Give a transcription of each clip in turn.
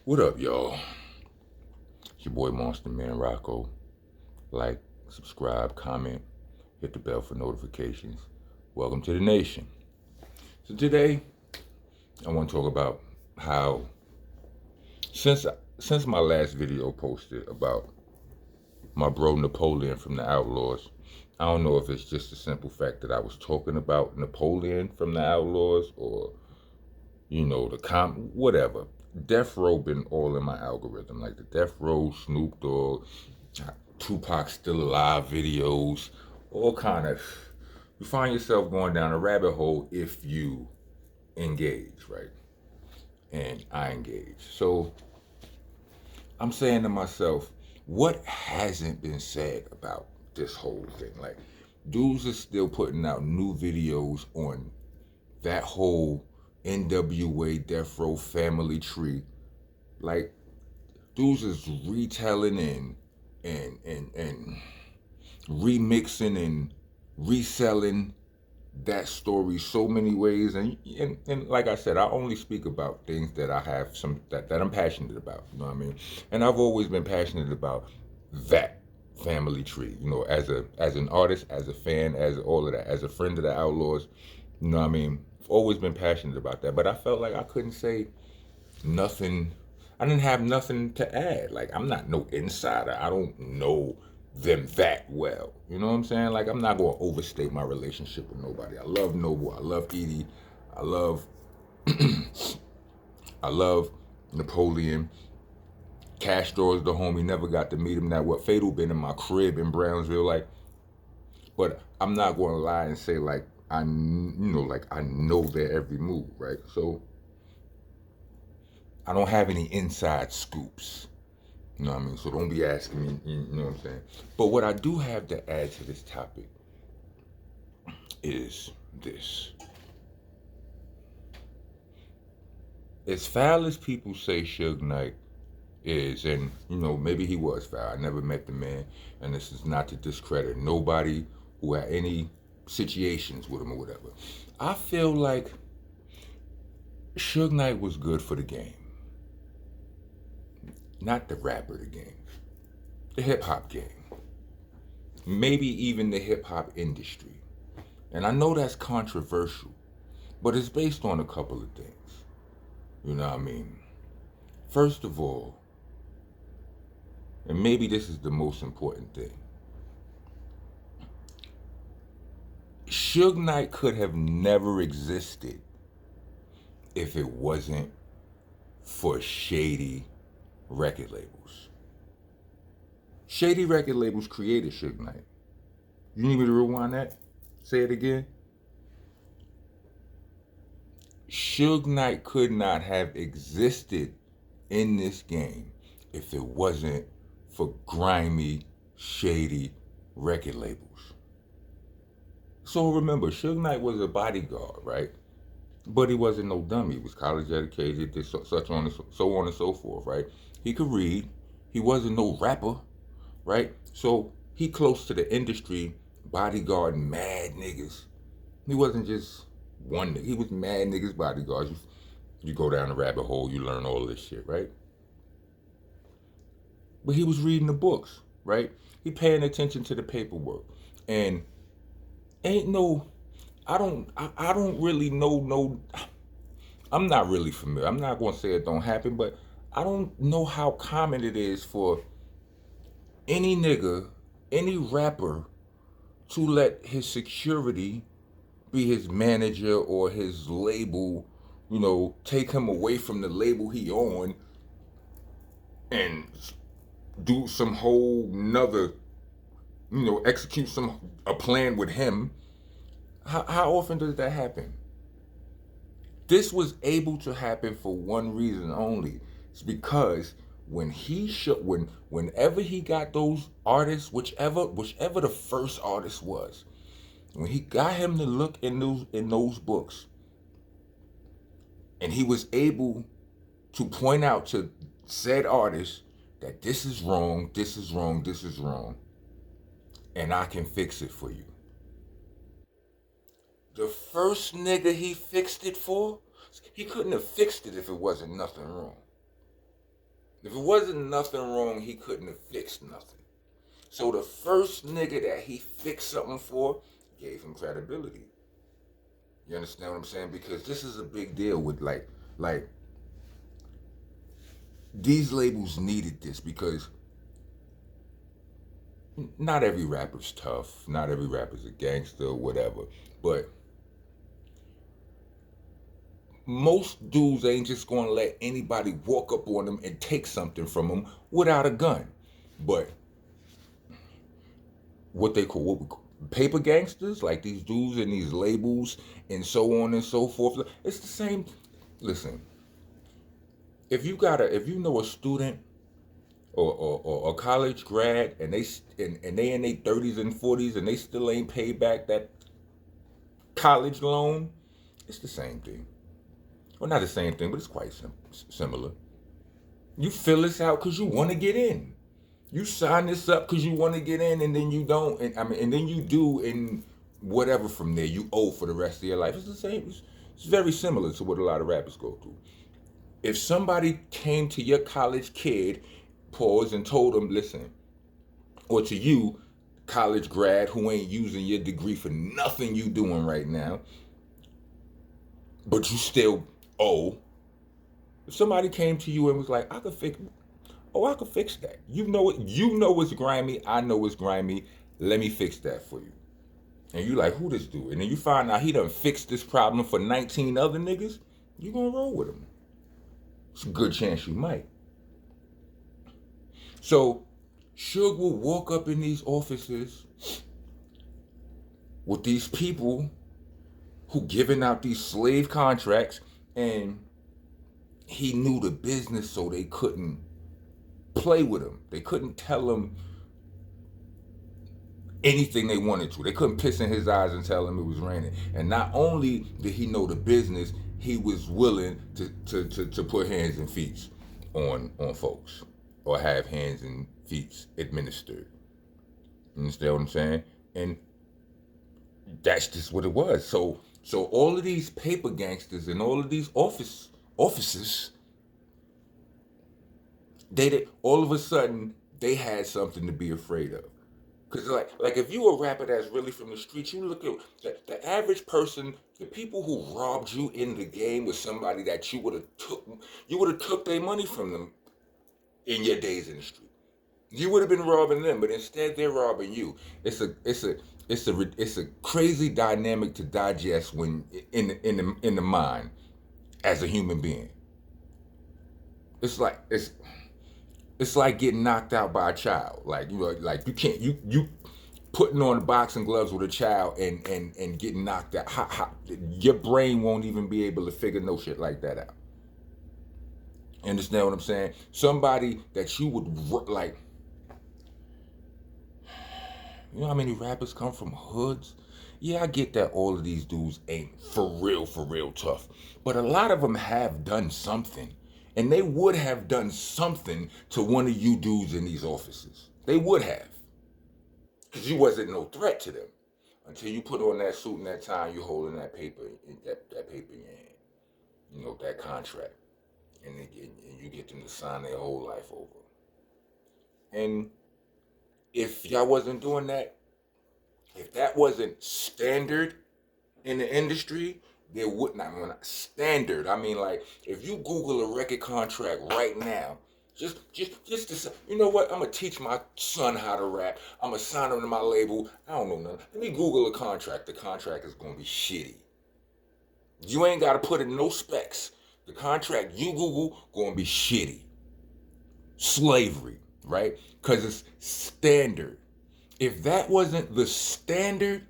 What up, y'all? It's your boy Monster Man Rocco. Like, subscribe, comment, hit the bell for notifications. Welcome to the nation. So today, I want to talk about how since my last video posted about my bro Napoleon from the Outlaws, I don't know if it's just the simple fact that I was talking about Napoleon from the Outlaws or whatever. Death Row been all in my algorithm, like the Death Row, Snoop Dogg, Tupac Still Alive videos, all kind of. You find yourself going down a rabbit hole if you engage, right? And I engage. So I'm saying to myself, what hasn't been said about this whole thing? Like, dudes are still putting out new videos on that whole NWA Death Row family tree. Like, dudes is retelling and remixing and reselling that story so many ways, and like I said, I only speak about things that I have that I'm passionate about, you know what I mean? And I've always been passionate about that family tree, as an artist, as a fan, as all of that, as a friend of the Outlaws, you know what I mean? I've always been passionate about that, but I felt like I couldn't say nothing. I didn't have nothing to add. Like, I'm not no insider. I don't know them that well. You know what I'm saying? Like, I'm not going to overstate my relationship with nobody. I love Noble. I love Edie. I love I love Napoleon. Castro is the homie. Never got to meet him that well. Fatal been in my crib in Brownsville. Like, but I'm not going to lie and say like I know their every move, right? So I don't have any inside scoops. You know what I mean? So don't be asking me, you know what I'm saying? But what I do have to add to this topic is this. As foul as people say Suge Knight is, and maybe he was foul. I never met the man, and this is not to discredit nobody who had any situations with him or whatever. I feel like Suge Knight was good for the game. Not the rapper, the game. The hip hop game. Maybe even the hip hop industry. And I know that's controversial, but it's based on a couple of things. You know what I mean? First of all, and maybe this is the most important thing, Suge Knight could have never existed if it wasn't for shady record labels. Shady record labels created Suge Knight. You need me to rewind that? Say it again? Suge Knight could not have existed in this game if it wasn't for grimy, shady record labels. So remember, Suge Knight was a bodyguard, right? But he wasn't no dummy. He was college educated, such on and so on and so forth, right? He could read. He wasn't no rapper, right? So he close to the industry, bodyguard mad niggas. He wasn't just one nigga. He was mad niggas bodyguards. You go down the rabbit hole, you learn all this shit, right? But he was reading the books, right? He paying attention to the paperwork. And ain't no, I don't really know no, I'm not really familiar. I'm not going to say it don't happen, but I don't know how common it is for any nigga, any rapper to let his security be his manager or his label, take him away from the label he on and do some whole nother, execute a plan with him. How often does that happen? This was able to happen for one reason only. It's because whenever he got those artists, whichever the first artist was, when he got him to look in those books, and he was able to point out to said artist that this is wrong, this is wrong, this is wrong, and I can fix it for you. The first nigga he fixed it for, he couldn't have fixed it if it wasn't nothing wrong. If it wasn't nothing wrong, he couldn't have fixed nothing. So the first nigga that he fixed something for gave him credibility. You understand what I'm saying? Because this is a big deal with like these labels needed this because not every rapper's tough, not every rapper's a gangster or whatever, but most dudes ain't just gonna let anybody walk up on them and take something from them without a gun. But what we call paper gangsters, like these dudes and these labels and so on and so forth. It's the same. Listen, if you know a student or a college grad and they in their 30s and 40s and they still ain't paid back that college loan, it's the same thing. Well, not the same thing, but it's quite similar. You fill this out because you want to get in. You sign this up because you want to get in, and then you don't, and then you do, and whatever from there you owe for the rest of your life. It's the same. It's very similar to what a lot of rappers go through. If somebody came to your college kid, pause, and told them, listen, or to you, college grad who ain't using your degree for nothing you doing right now, but you still owe. If somebody came to you and was like, I could fix that. You know it. You know it's grimy. I know it's grimy. Let me fix that for you. And you like, who this dude? And then you find out he done fixed this problem for 19 other niggas. You gonna roll with him. It's a good chance you might. So, Suge will walk up in these offices with these people who giving out these slave contracts, and he knew the business, so they couldn't play with him. They couldn't tell him anything they wanted to. They couldn't piss in his eyes and tell him it was raining. And not only did he know the business, he was willing to put hands and feet on folks or have hands and feet administered. You understand what I'm saying? And that's just what it was. So all of these paper gangsters and all of these offices, all of a sudden they had something to be afraid of. Cause like if you a rapper that's really from the streets, you look at the average person, the people who robbed you in the game was somebody that you would have took their money from them in your days in the street. You would have been robbing them, but instead they're robbing you. It's a crazy dynamic to digest when in the mind as a human being. It's like it's like getting knocked out by a child. Like like you can't you putting on boxing gloves with a child and getting knocked out. Your brain won't even be able to figure no shit like that out. You understand what I'm saying? Somebody that you would like. You know how many rappers come from hoods? Yeah, I get that all of these dudes ain't for real tough. But a lot of them have done something. And they would have done something to one of you dudes in these offices. They would have. Because you wasn't no threat to them. Until you put on that suit and that tie, you holding that paper, that paper in your hand. You know, that contract. And you get them to sign their whole life over. And if y'all wasn't doing that, if that wasn't standard in the industry, there would not be standard. I mean, like, if you Google a record contract right now, just to, you know what? I'm gonna teach my son how to rap. I'm gonna sign him to my label. I don't know nothing. Let me Google a contract. The contract is gonna be shitty. You ain't gotta put in no specs. The contract you Google gonna be shitty. Slavery, right? Because it's standard. If that wasn't the standard,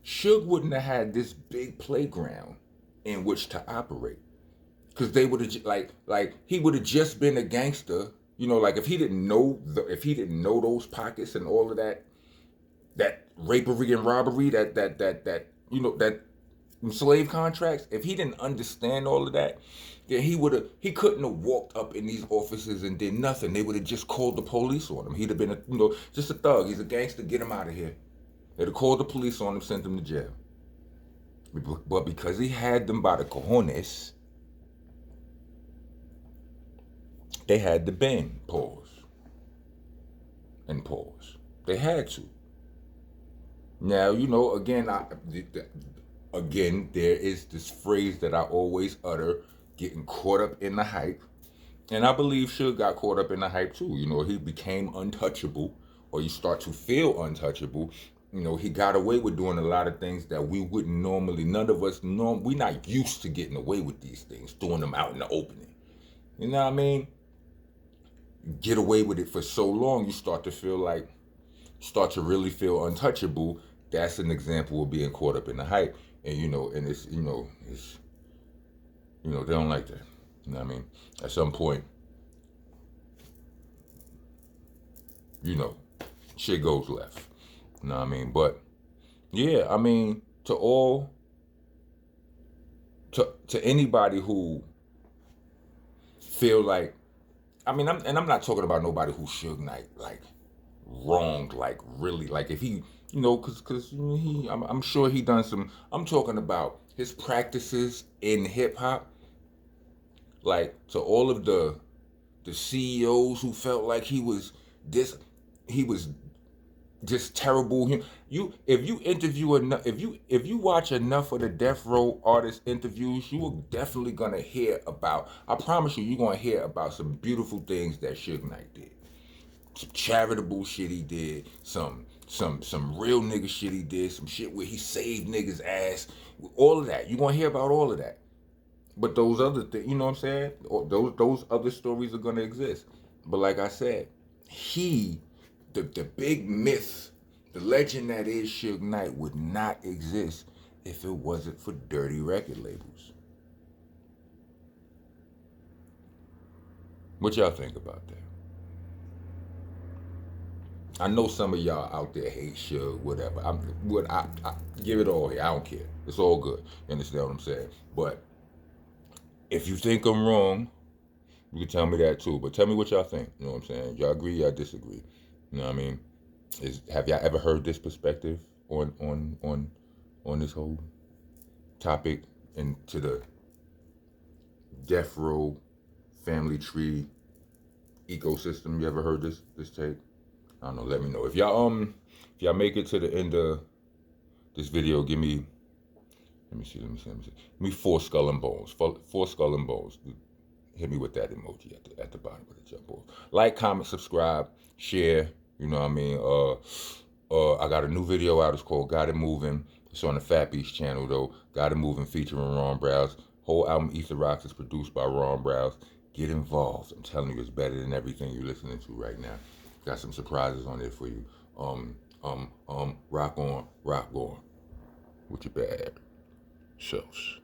Suge wouldn't have had this big playground in which to operate. Because they would have like he would have just been a gangster, you know, like if he didn't know those pockets and all of that rapery and robbery, that you know, that slave contracts, if he didn't understand all of that, then he couldn't have walked up in these offices and did nothing. They would have just called the police on him. He'd have been just a thug. He's a gangster, get him out of here. They'd have called the police on him, sent him to jail. But because he had them by the cojones, They had to bend, pause, and pause. They had to. Now, again, there is this phrase that I always utter, getting caught up in the hype. And I believe Suge got caught up in the hype too. He became untouchable, or you start to feel untouchable. He got away with doing a lot of things that we wouldn't normally, none of us, we're not used to getting away with these things, doing them out in the opening. You know what I mean? Get away with it for so long, you start to really feel untouchable. That's an example of being caught up in the hype. And they don't like that. You know what I mean? At some point, shit goes left. You know what I mean? But yeah, I mean, to anybody who feel like, I'm not talking about nobody who Suge Knight like wronged, like really, like if he, cause I'm sure he done some. I'm talking about his practices in hip hop, like to all of the CEOs who felt like he was just terrible. If you interview enough, if you watch enough of the Death Row artist interviews, you are definitely gonna hear about. I promise you, you're gonna hear about some beautiful things that Suge Knight did, some charitable shit he did, some real nigga shit he did, some shit where he saved niggas' ass, all of that. You're gonna hear about all of that. But those other things, you know what I'm saying? Those other stories are gonna exist. But like I said, the big myth, the legend that is Suge Knight would not exist if it wasn't for dirty record labels. What y'all think about that? I know some of y'all out there hate Suge, whatever. I give it all here. I don't care. It's all good. You understand what I'm saying? But if you think I'm wrong, you can tell me that too. But tell me what y'all think. You know what I'm saying? Y'all agree? Y'all disagree? You know what I mean? Have y'all ever heard this perspective on this whole topic into the death row family tree ecosystem? You ever heard this take? I don't know. Let me know. If y'all make it to the end of this video, give me. Let me see. Give me 4 skull and bones. 4 skull and bones. Hit me with that emoji at the bottom of the jump off. Like, comment, subscribe, share. You know what I mean? I got a new video out. It's called Got It Moving. It's on the Fat Beast channel though. Got It Moving featuring Ron Browse. Whole album Ether Rocks is produced by Ron Browse. Get involved. I'm telling you, it's better than everything you're listening to right now. Got some surprises on there for you. Rock on with your bad selves.